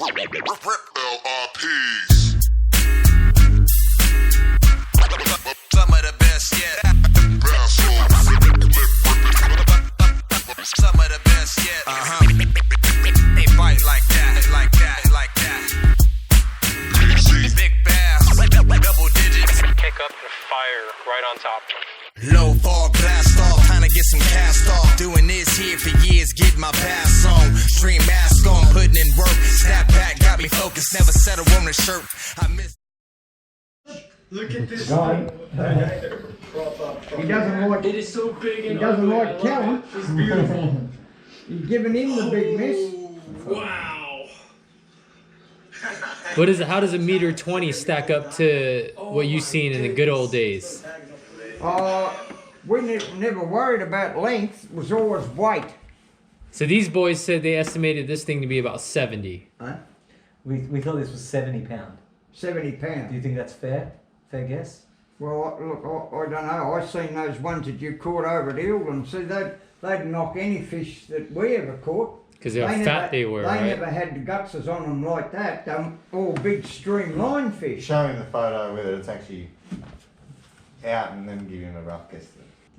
Some of the best yet. Some of the best yet. They bite like that, like that, like that. Big bass, double digits. Kick up the fire right on top. Low fog, blast off, trying to get some cast off. Doing this here for years, get my pass on. Stream mask on, putting in work. Snap back, got me focused, never settle on a shirt. I miss. Look at this. God. He doesn't like. It is so big and He doesn't ugly. like Kellen. It's beautiful. He's giving him the big miss. Wow. What is it? How does a 1.20 m stack up to what you seen in the good old days? We never worried about length. It was always weight. So these boys said they estimated this thing to be about 70. Huh? We thought this was 70 pound. 70 Do pounds. you think that's fair? Fair guess? Well, look, I don't know. I seen those ones that you caught over at Eildon. See, they'd knock any fish that we ever caught. Because of how fat they were, They right? never had the gutses on them like that. They were all big streamline fish. Show him the photo whether it's actually out and then give him a rough guess.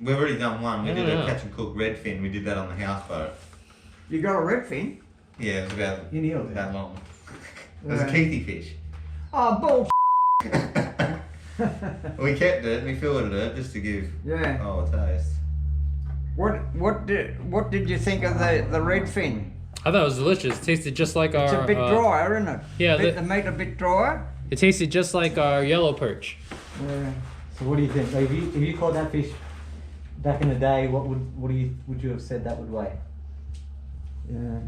We've already done one. We did a catch and cook redfin. We did that on the houseboat. You got a redfin? Yeah, it was about You nailed it. that long. It was a Keithy fish. Oh, bull. We kept it. We filleted it just to give Yeah. a taste. What did you think of the redfin? I thought it was delicious. It tasted just like It's our. a bit drier, isn't it? yeah, The meat a bit drier. it tasted just like our yellow perch. Yeah. So what do you think? Like, if you caught that fish back in the day, what would you have said that would weigh? Yeah.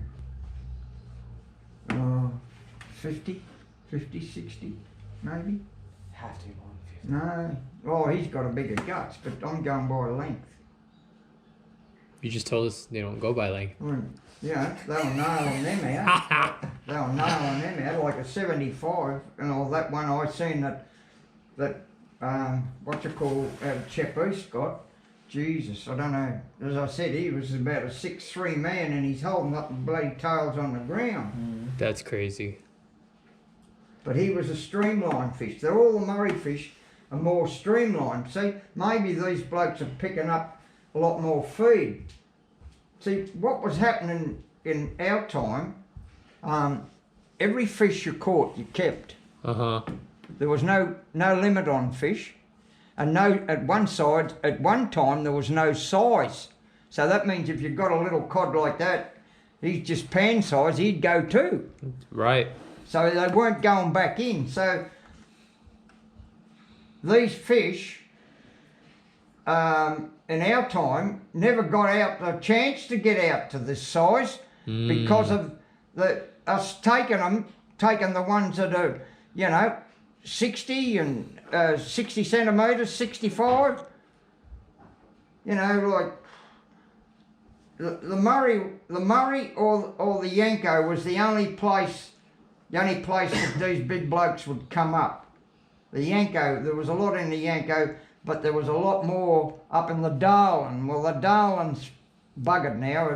50, 60, maybe. Have to be more than 50. No. Oh, he's got a bigger guts, but I'm going by length. You just told us they don't go by length. Yeah, they'll nail on them out. They'll nail on them out like a 75. And all that one I seen that what you call Chep East got. Jesus, I don't know. As I said, he was about a 6'3" man and he's holding up the bloody tails on the ground. That's crazy. But he was a streamline fish. They're all the Murray fish are more streamlined. See, maybe these blokes are picking up a lot more feed. See, what was happening in our time, every fish you caught, you kept. There was no limit on fish. And at one time, there was no size. So that means if you've got a little cod like that, he's just pan size, he'd go too. Right. So they weren't going back in. So these fish, in our time, never got out the chance to get out to this size because of us taking the ones that are, 60 and 60 centimetres, 65. Like the Murray or the Yanko was the only place that these big blokes would come up. The Yanko, there was a lot in the Yanko, but there was a lot more up in the Darlin. Well, the Darlin's buggered now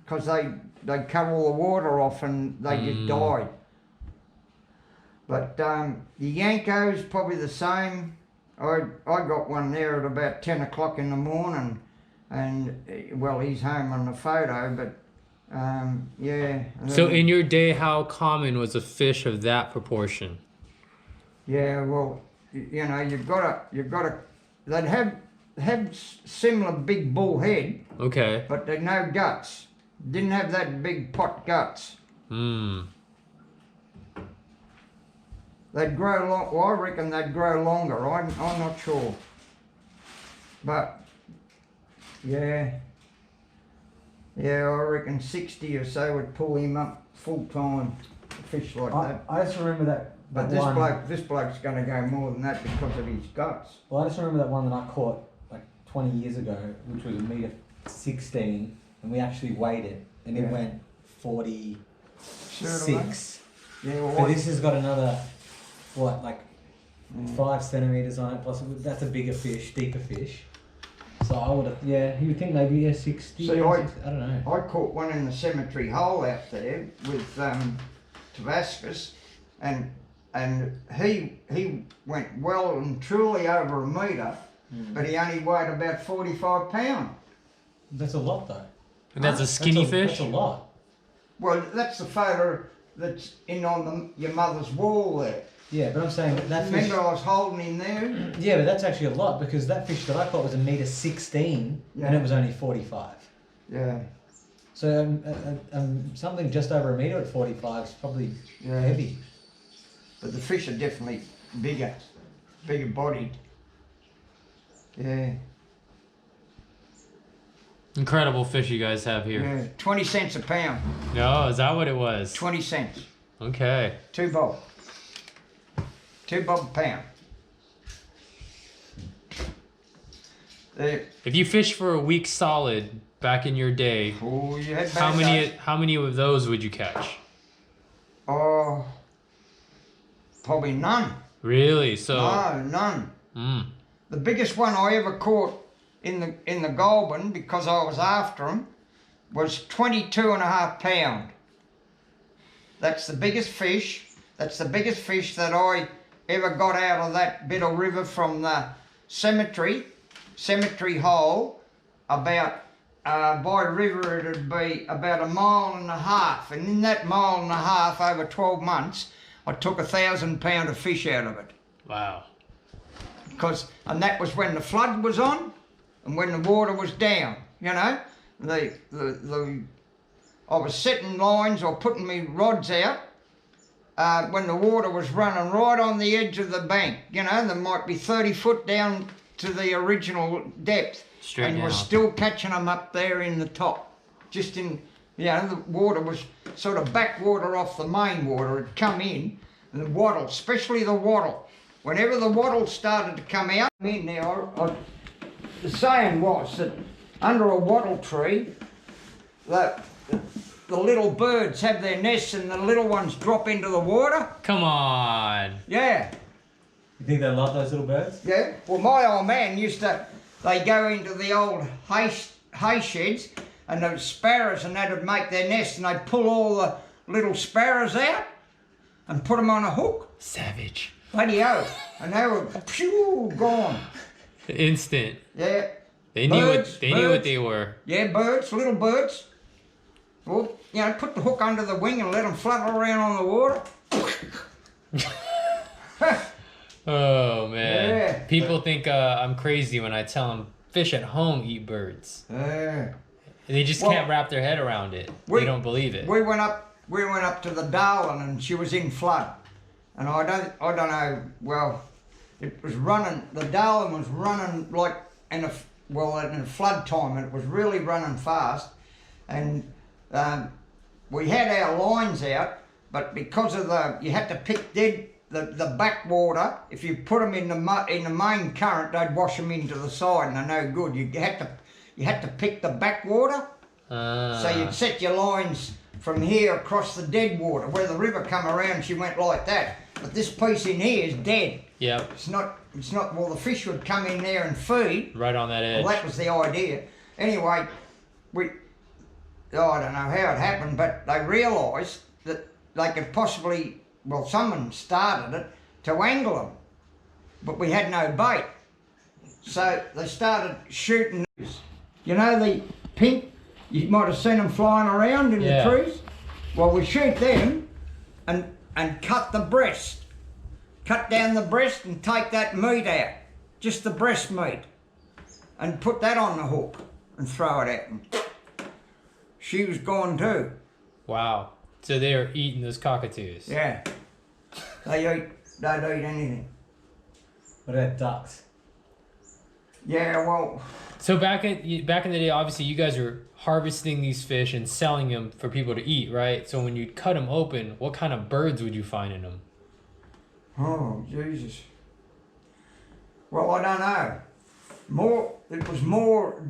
because they cut all the water off and they just died. But the Yanko's probably the same. I got one there at about 10 o'clock in the morning, and well, he's home on the photo, but yeah. So in your day, how common was a fish of that proportion? Yeah, well, you've got to. They'd have similar big bull head. Okay. But they'd no guts. Didn't have that big pot guts. They'd grow long. Well, I reckon they'd grow longer. I'm not sure. But yeah, I reckon 60 or so would pull him up full time. A fish like that. I just remember that. But this bloke's going to go more than that because of his guts. Well, I just remember that one that I caught like 20 years ago, which was a metre 16, and we actually weighed it, and it went 46. Yeah, well, but this has got another, 5 centimetres on it, plus that's a bigger fish, deeper fish. So I would have, you would think maybe 60. See, I don't know. I caught one in the cemetery hole out there with Tabascus, and he went well and truly over a metre, but he only weighed about 45 pounds. That's a lot though. And that's a skinny fish? That's a lot. Well, that's the photo that's in on your mother's wall there. Yeah, but I'm saying that fish. Remember I was holding him there? Yeah, but that's actually a lot because that fish that I caught was 1.16 Yeah. and it was only 45. Yeah. So something just over a metre at 45 is probably heavy. But the fish are definitely bigger bodied. Yeah. Incredible fish you guys have here. Yeah. 20 cents a pound. No, is that what it was? 20 cents. Okay. 2 bob. 2 bob a pound. If you fish for a week solid back in your day, Oh, you had how bad many days. how many of those would you catch? Oh, probably none. Really? So No, none. mm, The biggest one I ever caught in the Goulburn, because I was after him, was 22.5 pound. That's the biggest fish. That's the biggest fish that I ever got out of that bit of river from the cemetery hole. About by river it'd be about 1.5 miles, and in that 1.5 miles over 12 months, I took 1,000 pound of fish out of it. wow. And that was when the flood was on and when the water was down, you know. I was setting lines or putting me rods out when the water was running right on the edge of the bank, you know. There might be 30 foot down to the original depth. Straight and down. we're still catching them up there in the top. Just in, you know, the water was sort of backwater off the main water. It'd come in, and the wattle, especially the wattle. Whenever the wattle started to come out, in there, the saying was that under a wattle tree, the little birds have their nests and the little ones drop into the water. Come on. Yeah, You think they love those little birds? yeah. Well, my old man used to, they go into the old hay sheds and the sparrows and that would make their nests and they'd pull all the little sparrows out and put them on a hook. Savage. Bloody-o. And they were, phew, gone. Instant. Yeah. They knew Birds, what knew what birds. they were. Yeah, birds, little birds. Well, you know, put the hook under the wing and let them flutter around on the water. Oh man. Yeah. People think I'm crazy when I tell them fish at home eat birds. They just Well, can't wrap their head around it. we- They don't believe it. We went up to the Darwin and she was in flood. And I don't know, well, it was running, the Darwin was running like in a flood time, and it was really running fast. And we had our lines out, but because of you had to pick the backwater. If you put them in the main current, they'd wash them into the side, and they're no good. You had to pick the backwater. So you'd set your lines from here across the dead water. Where the river come around, she went like that. But this piece in here is dead. Yep. It's not, well, the fish would come in there and feed. Right on that edge. Well, that was the idea. Anyway, I don't know how it happened, but they realised that they could possibly, well, someone started it, to angle them. But we had no bait. So they started shooting these. You know, the pink, you might have seen them flying around in the trees? Well, we shoot them and cut the breast. Cut down the breast and take that meat out. Just the breast meat. And put that on the hook and throw it at them. She was gone too. Wow. So they are eating those cockatoos. Yeah. They'd eat anything. What about ducks? Yeah, well, So back in the day, obviously you guys were harvesting these fish and selling them for people to eat, right? So when you cut them open, what kind of birds would you find in them? oh, Jesus. Well, I don't know. It was more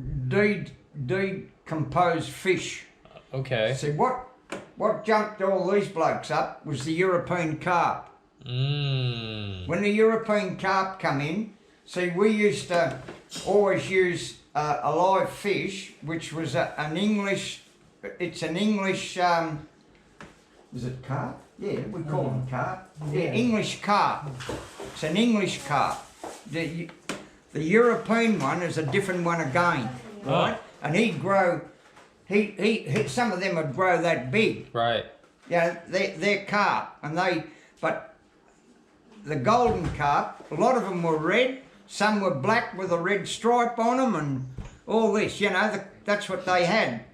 decomposed fish. Okay. See, what jumped all these blokes up was the European carp. When the European carp come in, see, we used to always use a live fish, which was an English Is it carp? Yeah, we call them carp. Yeah, English carp. It's an English carp. The European one is a different one again, right? And he'd grow. He some of them would grow that big. Right. Yeah, they're carp, but the golden carp, a lot of them were red, some were black with a red stripe on them, and all this. That's what they had.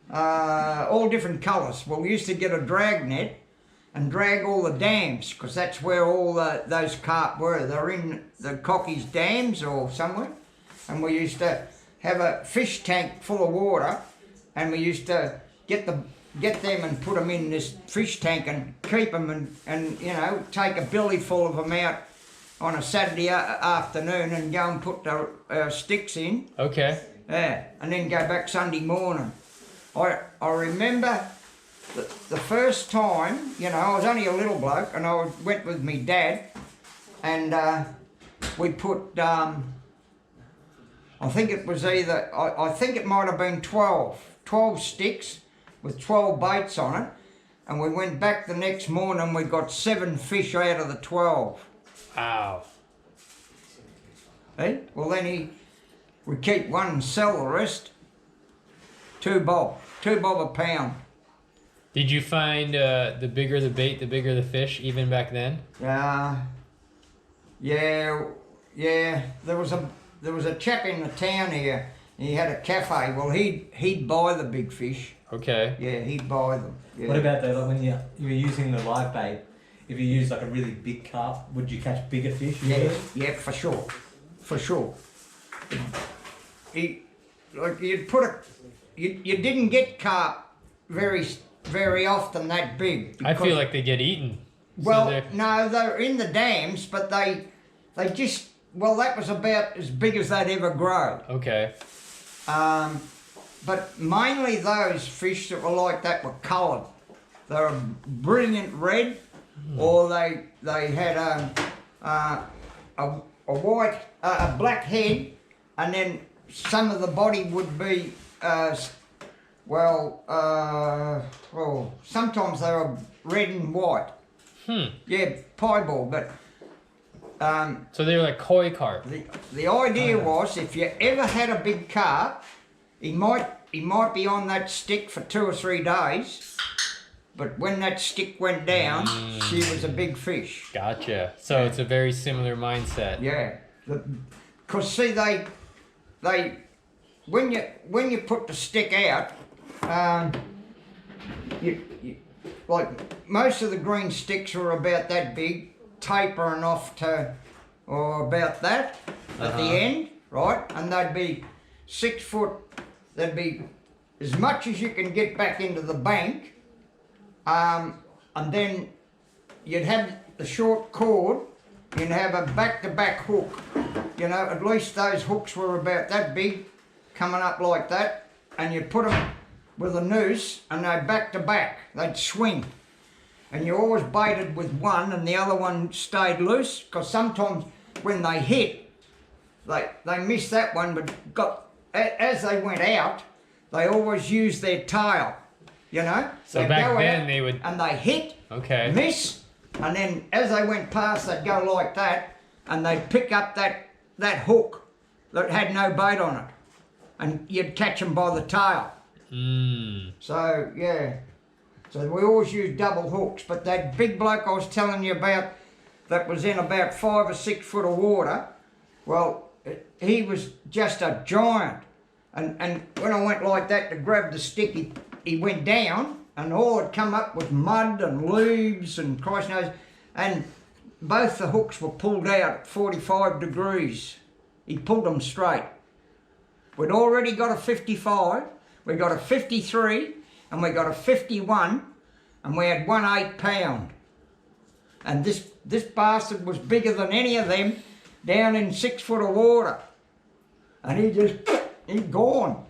All different colours. Well, we used to get a drag net and drag all the dams, because that's where all those carp were. They're in the Cockies dams or somewhere, and we used to have a fish tank full of water, and we used to get them and put them in this fish tank and keep them and take a billy full of them out on a Saturday afternoon and go and put the sticks in. Okay. Yeah, and then go back Sunday morning. I remember the first time, I was only a little bloke, and I went with me dad, and we put, I think it was I think it might have been 12 sticks with 12 baits on it, and we went back the next morning, we got 7 fish out of the 12. Wow. Eh? Well, then we keep one and sell the rest. $2 a pound. Did you find the bigger the bait, the bigger the fish, even back then? Yeah. There was a chap in the town here. He had a cafe. Well, he'd buy the big fish. Okay. Yeah, he'd buy them. Yeah. What about though, like when you were using the live bait? If you use like a really big carp, would you catch bigger fish? Yeah, for sure. You'd put you didn't get carp very often that big. I feel like they get eaten. Well, no, they're in the dams, but they just, that was about as big as they'd ever grow. Okay. But mainly those fish that were like that were coloured. They were brilliant red, or they had a white, a black head, and then some of the body would be, sometimes they were red and white. Yeah, piebald, but so they were like koi carp. the idea was, if you ever had a big carp, he might be on that stick for 2 or 3 days, but when that stick went down, she was a big fish. Gotcha. So it's a very similar mindset. Yeah, because see they when you put the stick out, you like most of the green sticks were about that big, tapering off to about that at the end, right? And they'd be 6 foot. They'd be as much as you can get back into the bank, and then you'd have the short cord. You'd have a back-to-back hook. At least those hooks were about that big, coming up like that, and you put them with a noose, and they're back-to-back. They'd swing. And you always baited with one, and the other one stayed loose, because sometimes when they hit, they missed that one, but as they went out, they always used their tail, So They'd back go then out, they would... and they hit, Okay. miss, and then as they went past, they'd go like that, and they'd pick up that hook that had no bait on it, and you'd catch them by the tail. So yeah, so we always used double hooks. But that big bloke I was telling you about, that was in about 5 or 6 foot of water, well, he was just a giant. And when I went like that to grab the stick, he went down, and all had come up with mud and leaves and Christ knows, and both the hooks were pulled out at 45 degrees. He pulled them straight. We'd already got a 55, we got a 53, and we got a 51, and we had 1 8-pound. And this bastard was bigger than any of them, down in 6 foot of water. And he'd gone.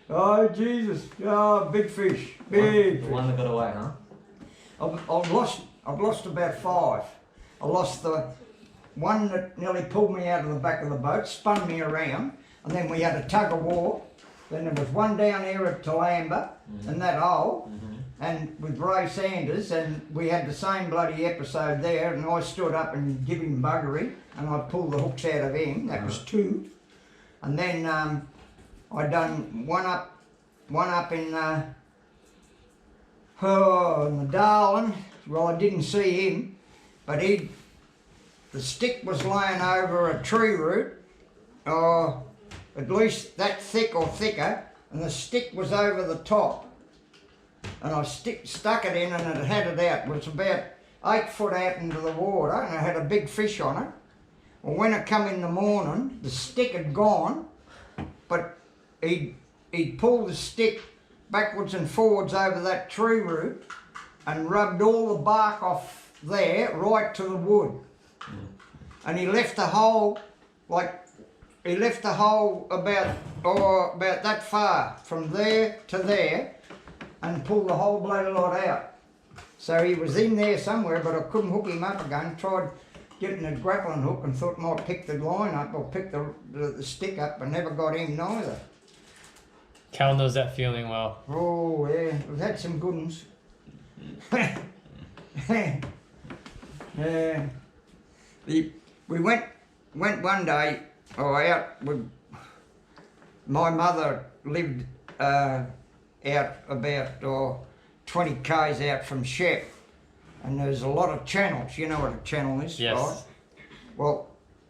Oh, Jesus. Oh, big fish. Big The fish. one that got away, huh? I've lost about 5. I lost the one that nearly pulled me out of the back of the boat, spun me around, and then we had a tug of war, Then there was one down here at Talamba, in that hole, and with Ray Sanders, and we had the same bloody episode there, and I stood up and give him buggery, and I pulled the hooks out of him. That was 2. And then I done one up in the Darwin. Well, I didn't see him, but the stick was laying over a tree root, or at least that thick or thicker, and the stick was over the top. And I stuck it in, and it had it out. It was about 8 foot out into the water, and it had a big fish on it. Well, when I come in the morning, the stick had gone, but he'd pulled the stick backwards and forwards over that tree root and rubbed all the bark off there right to the wood. And he left the hole about that far from there to there, and pulled the whole bloody lot out. So he was in there somewhere, but I couldn't hook him up again. Tried getting a grappling hook and thought I might pick the line up or pick the stick up, but never got him neither. Cal knows that feeling well. Oh yeah, we've had some good ones. Yeah. We went one day out with my mother lived out about 20 k's out from Shep, and there's a lot of channels. You know what a channel is, yes. Right? Well,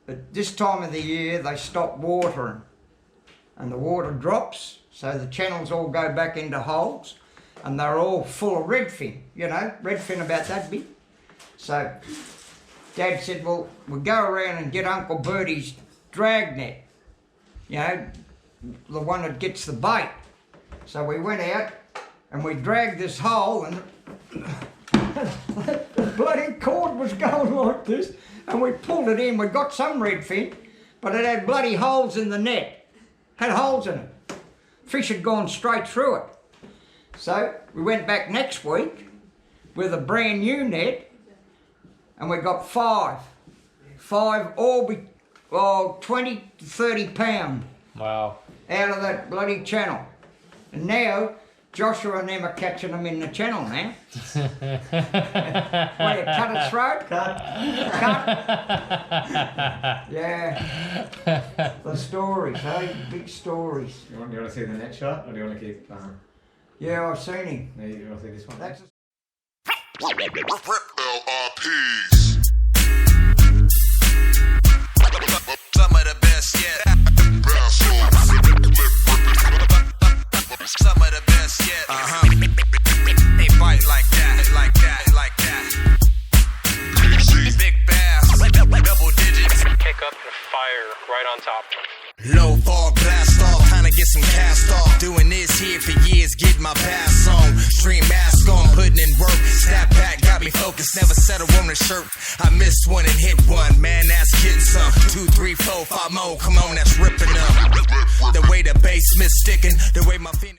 at this time of the year they stop watering, and the water drops, so the channels all go back into holes, and they're all full of redfin. You know, redfin about that big. So Dad said, well, we'll go around and get Uncle Bertie's drag net, you know, the one that gets the bait. So we went out and we dragged this hole, and the bloody cord was going like this, and we pulled it in. We got some redfin, but it had bloody holes in the net. Had holes in it. Fish had gone straight through it. So we went back next week with a brand new net, and we got 5 all 20 to 30 pound. Wow. Out of that bloody channel. And now Joshua and them are catching them in the channel now. What, you cut its throat? Cut. Yeah. The stories, hey? Big stories. You want to see the net shot, or do you want to keep? Yeah, I've seen him. No, you want to see this one? That's LRPs. Some of the best yet. Some of the best yet. They bite like that, like that, like that. Big bass, double digits. Kick up the fire right on top. Low fog, blast off, trying to get some cast off. Doing this here for years, get my pass on. Stream mask on, putting in work. Snap back, got me focused, never settle on the shirt. I missed one and hit one, man, that's getting some. 2, 3, 4, 5 more, come on, that's ripping up. The way the basement's sticking, the way my fingers.